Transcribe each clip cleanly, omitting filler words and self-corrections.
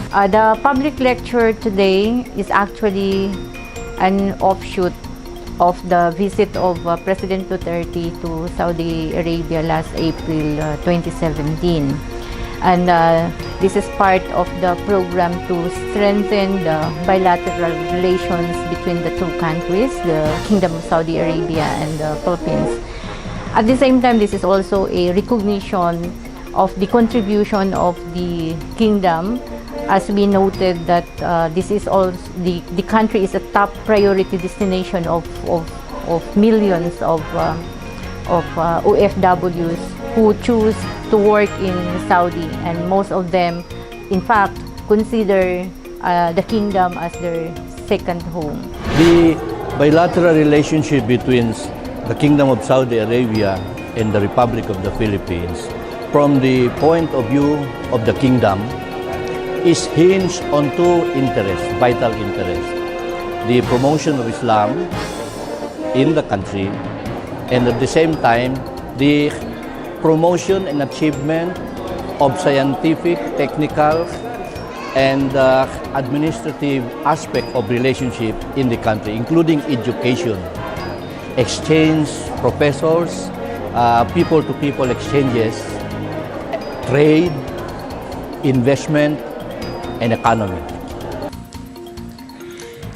The public lecture today is actually an offshoot of the visit of President Duterte to Saudi Arabia last April 2017. And this is part of the program to strengthen the bilateral relations between the two countries, the Kingdom of Saudi Arabia and the Philippines. At the same time, this is also a recognition of the contribution of the kingdom, as we noted that this is also the country is a top priority destination of millions of OFWs who choose to work in Saudi, and most of them, in fact, consider the kingdom as their second home. The bilateral relationship between the Kingdom of Saudi Arabia and the Republic of the Philippines, from the point of view of the kingdom, is hinged on two interests, vital interests: the promotion of Islam in the country, and at the same time, the promotion and achievement of scientific, technical, and administrative aspect of relationship in the country, including education, exchange, professors, people-to-people exchanges, trade, investment, and economy.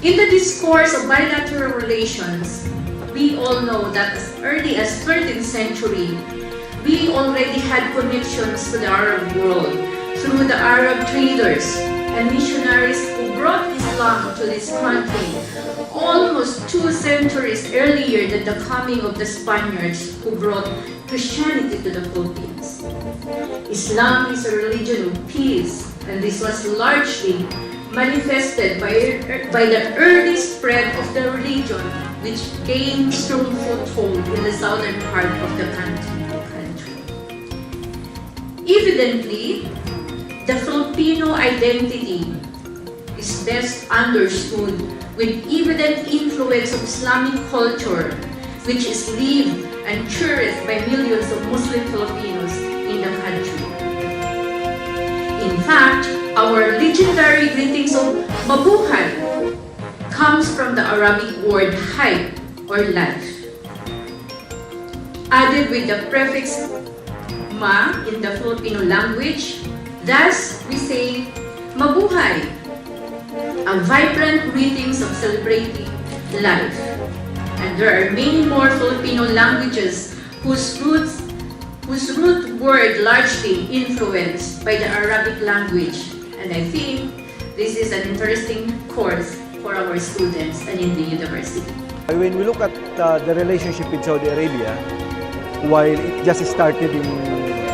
In the discourse of bilateral relations, we all know that as early as 13th century, we already had connections to the Arab world through the Arab traders and missionaries who brought Islam to this country almost 2 centuries earlier than the coming of the Spaniards who brought Christianity to the Philippines. Islam is a religion of peace, and this was largely manifested by the early spread of the religion, which gained strong foothold in the southern part of the country. Evidently, the Filipino identity is best understood with evident influence of Islamic culture, which is lived and cherished by millions of Muslim Filipinos in the country. In fact, our legendary greetings of Mabuhay comes from the Arabic word Hay, or life, added with the prefix Ma in the Filipino language. Thus, we say Mabuhay, a vibrant greetings of celebrating life. And there are many more Filipino languages whose root word largely influenced by the Arabic language. And I think this is an interesting course for our students and in the university. When we look at the relationship with Saudi Arabia, while it just started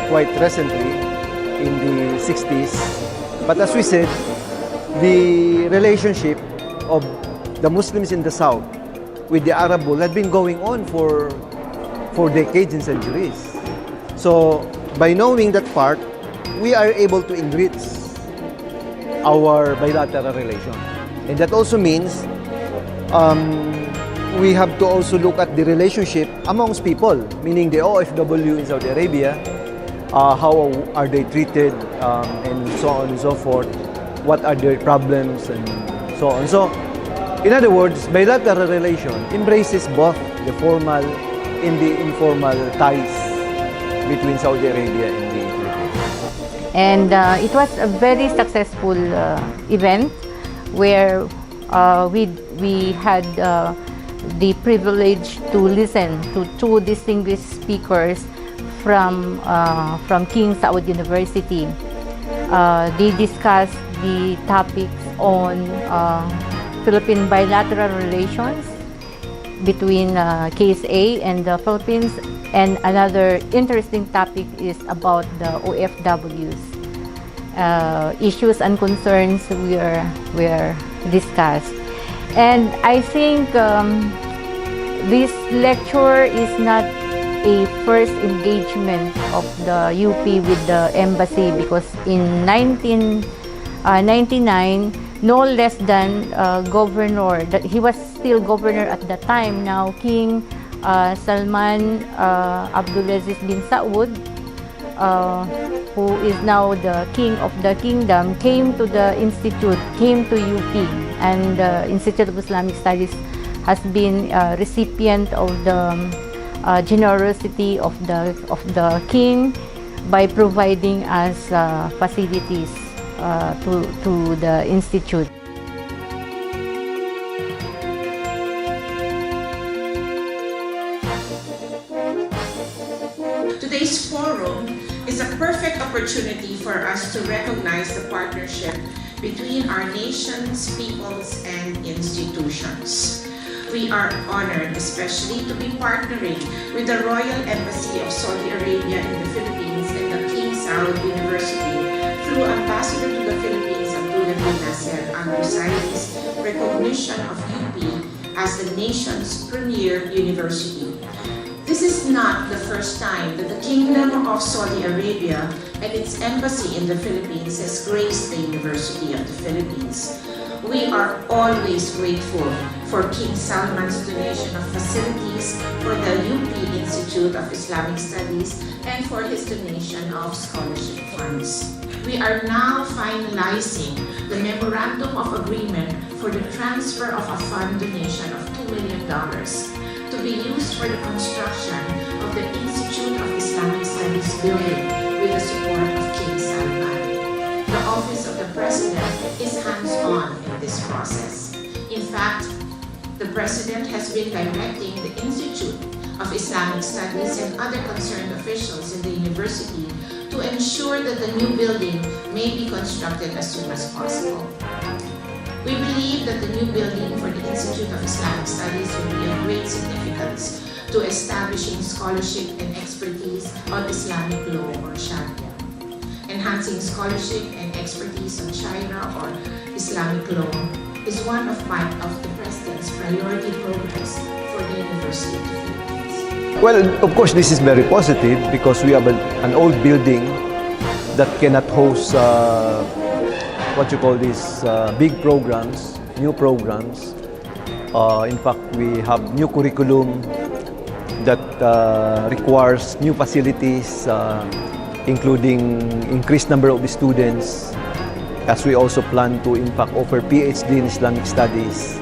quite recently in the 60s, but as we said, the relationship of the Muslims in the South with the Arab world had been going on for decades and centuries. So by knowing that part, we are able to enrich our bilateral relation. And that also means we have to also look at the relationship amongst people, meaning the OFW in Saudi Arabia, how are they treated, and so on and so forth, what are their problems, and so on. So, in other words, bilateral relation embraces both the formal and the informal ties between Saudi Arabia and the Philippines. And it was a very successful event where we had the privilege to listen to two distinguished speakers from King Saud University. They discussed the topics on Philippine bilateral relations between KSA and the Philippines, and another interesting topic is about the OFWs. Issues and concerns were discussed. And I think this lecture is not a first engagement of the UP with the embassy, because in 1999, no less than governor, he was still governor at the time, now King Salman Abdulaziz bin Saud, who is now the king of the kingdom, came to the institute, came to UP, and the Institute of Islamic Studies has been a recipient of the generosity of the king by providing us facilities to the institute. Today's forum is a perfect opportunity for us to recognize the partnership between our nations, peoples, and institutions. We are honored especially to be partnering with the Royal Embassy of Saudi Arabia in the Philippines and the King Saud University through Ambassador to the Philippines Abdullah bin Nasser Al-Busai's recognition of UP as the nation's premier university. This is not the first time that the Kingdom of Saudi Arabia and its embassy in the Philippines has graced the University of the Philippines. We are always grateful for King Salman's donation of facilities for the UP Institute of Islamic Studies and for his donation of scholarship funds. We are now finalizing the Memorandum of Agreement for the transfer of a fund donation of $2 million to be used for the construction of the Institute of Islamic Studies building with the support of King Salman. The Office of the President is hands-on in this process. In fact, the President has been directing the Institute of Islamic Studies and other concerned officials in the university to ensure that the new building may be constructed as soon as possible. We believe that the new building for the Institute of Islamic Studies will be of great significance to establishing scholarship and expertise on Islamic law or Sharia. Enhancing scholarship and expertise on Sharia or Islamic law is one of the President's priority programs for the University of the Philippines. Well, of course, this is very positive because we have an old building that cannot host big programs, new programs. In fact, we have new curriculum that requires new facilities, including increased number of students, as we also plan to in fact offer PhD in Islamic Studies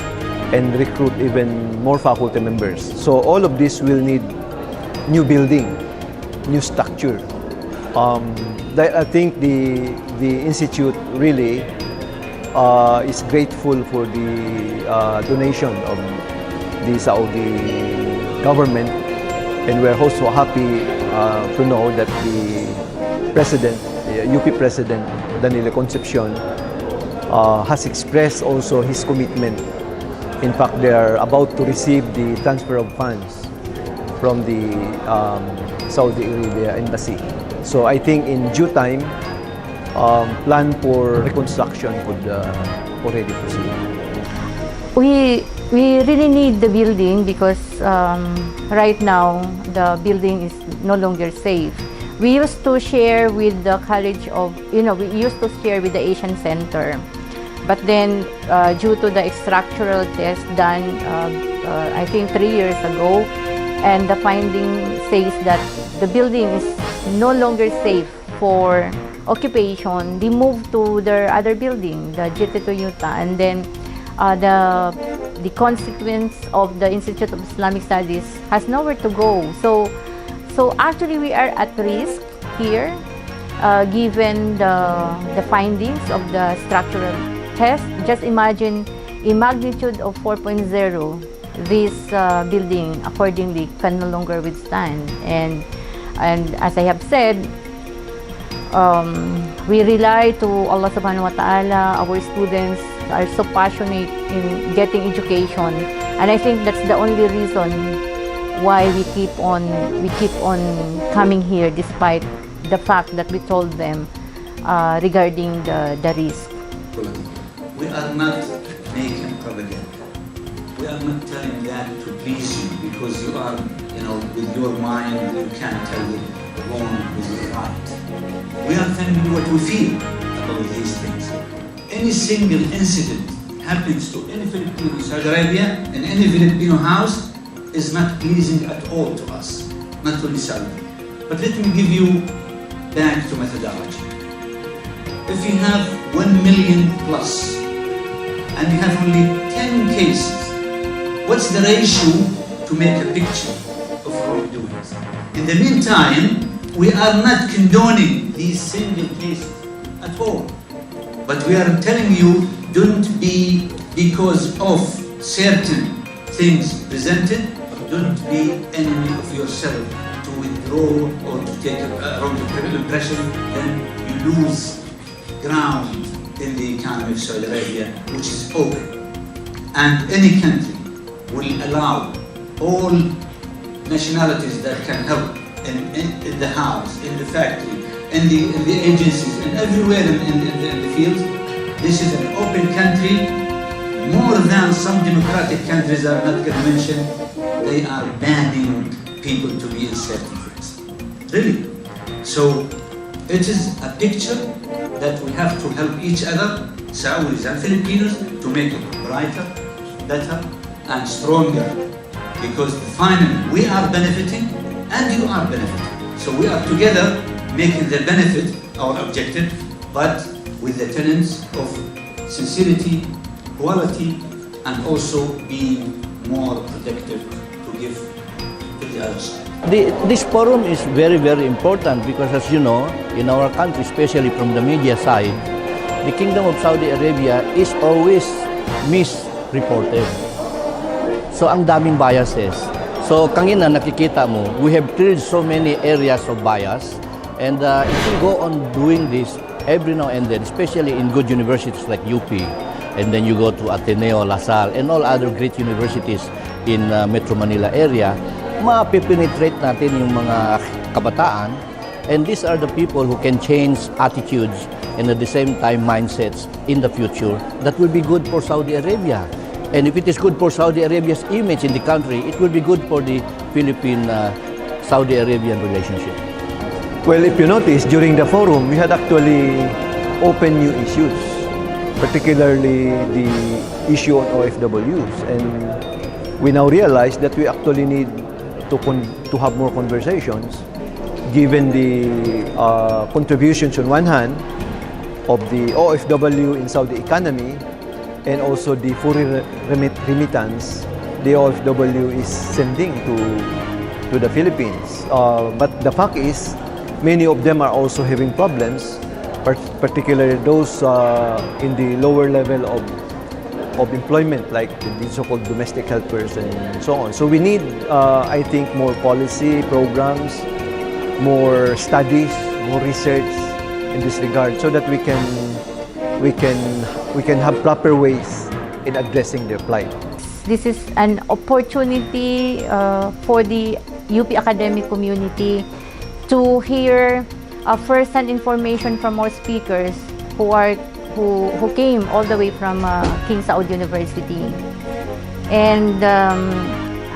and recruit even more faculty members. So all of this will need new building, new structure. I think the institute really is grateful for the donation of the Saudi government, and we're also happy to know that the President, UP President Danilo Concepcion, has expressed also his commitment. In fact, they are about to receive the transfer of funds from the Saudi Arabia embassy. So I think in due time, plan for reconstruction could already proceed. We really need the building because right now the building is no longer safe. We used to share with the College of, we used to share with the Asian Center. But then due to the structural test done, I think 3 years ago, and the finding says that the building is no longer safe for occupation, they moved to their other building, the GT Toyota, and then the consequence of the Institute of Islamic Studies has nowhere to go. So actually we are at risk here, given the findings of the structural test. Just imagine a magnitude of 4.0. This building accordingly can no longer withstand. And as I have said, we rely to Allah subhanahu wa ta'ala. Our students are so passionate in getting education, and I think that's the only reason why we keep on coming here, despite the fact that we told them regarding the risk. We are not making propaganda. We are not telling that to please you, because you are, with your mind, you can't tell the wrong with the right. We are telling you what we feel about these things. Any single incident happens to any Filipino in Saudi Arabia and any Filipino house is not pleasing at all to us, not only Saudi. But let me give you back to methodology. If you have 1 million plus and you have only 10 cases, what's the ratio to make a picture of wrongdoings? In the meantime, we are not condoning these single cases at all. But we are telling you, don't be, because of certain things presented, don't be enemy of yourself to withdraw or to take a wrong impression, then you lose ground in the economy of Saudi Arabia, which is open. And any country will allow all nationalities that can help in the house, in the factory, in the agencies, and everywhere in the field. This is an open country, more than some democratic countries are not going to mention. They are banning people to be in certain things. Really. So it is a picture that we have to help each other, Saudis and Filipinos, to make it brighter, better, and stronger. Because finally we are benefiting and you are benefiting. So we are together making the benefit our objective, but with the tenets of sincerity, quality, and also being more protective to give to the other side. This forum is very, very important because, as you know, in our country, especially from the media side, the Kingdom of Saudi Arabia is always misreported. So, ang daming biases. So, kanina nakikita mo, we have cleared so many areas of bias. And if we go on doing this every now and then, especially in good universities like UP, and then you go to Ateneo, La Salle, and all other great universities in Metro Manila area, mapipenetrate natin yung mga kabataan, and these are the people who can change attitudes and at the same time mindsets in the future that will be good for Saudi Arabia. And if it is good for Saudi Arabia's image in the country, it will be good for the Philippine-Saudi Arabian relationship. Well, if you notice, during the forum, we had actually opened new issues, particularly the issue on OFWs. And we now realize that we actually need to have more conversations, given the contributions on one hand of the OFW in Saudi economy and also the foreign remittance the OFW is sending to the Philippines. But the fact is, many of them are also having problems, particularly those in the lower level of employment, like the so-called domestic helpers and so on. So we need, I think, more policy programs, more studies, more research in this regard, so that we can have proper ways in addressing their plight. This is an opportunity for the UP academic community to hear first-hand information from our speakers who came all the way from King Saud University. And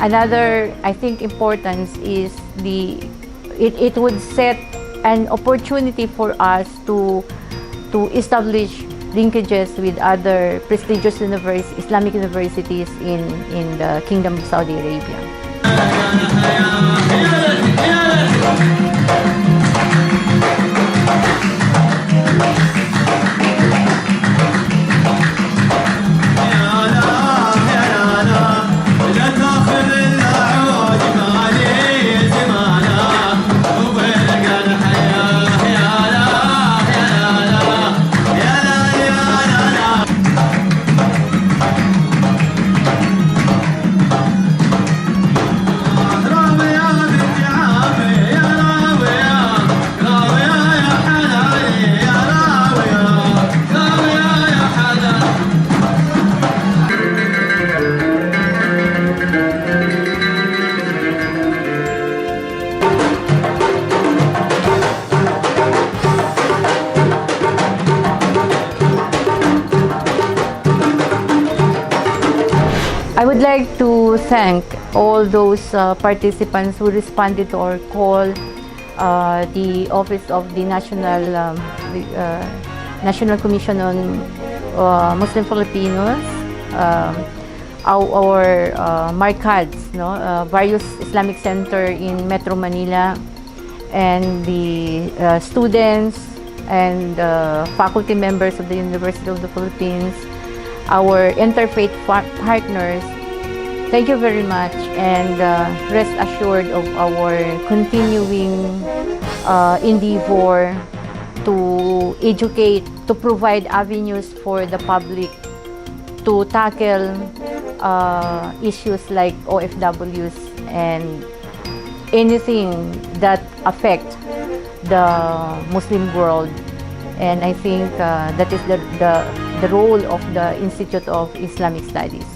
another, I think, importance is it would set an opportunity for us to establish linkages with other prestigious Islamic universities in the Kingdom of Saudi Arabia. I would like to thank all those participants who responded to our call, the Office of the National Commission on Muslim Filipinos, our markads, various Islamic Center in Metro Manila, and the students and faculty members of the University of the Philippines, our interfaith partners, thank you very much, and rest assured of our continuing endeavor to educate, to provide avenues for the public to tackle issues like OFWs and anything that affect the Muslim world. And I think that is the role of the Institute of Islamic Studies.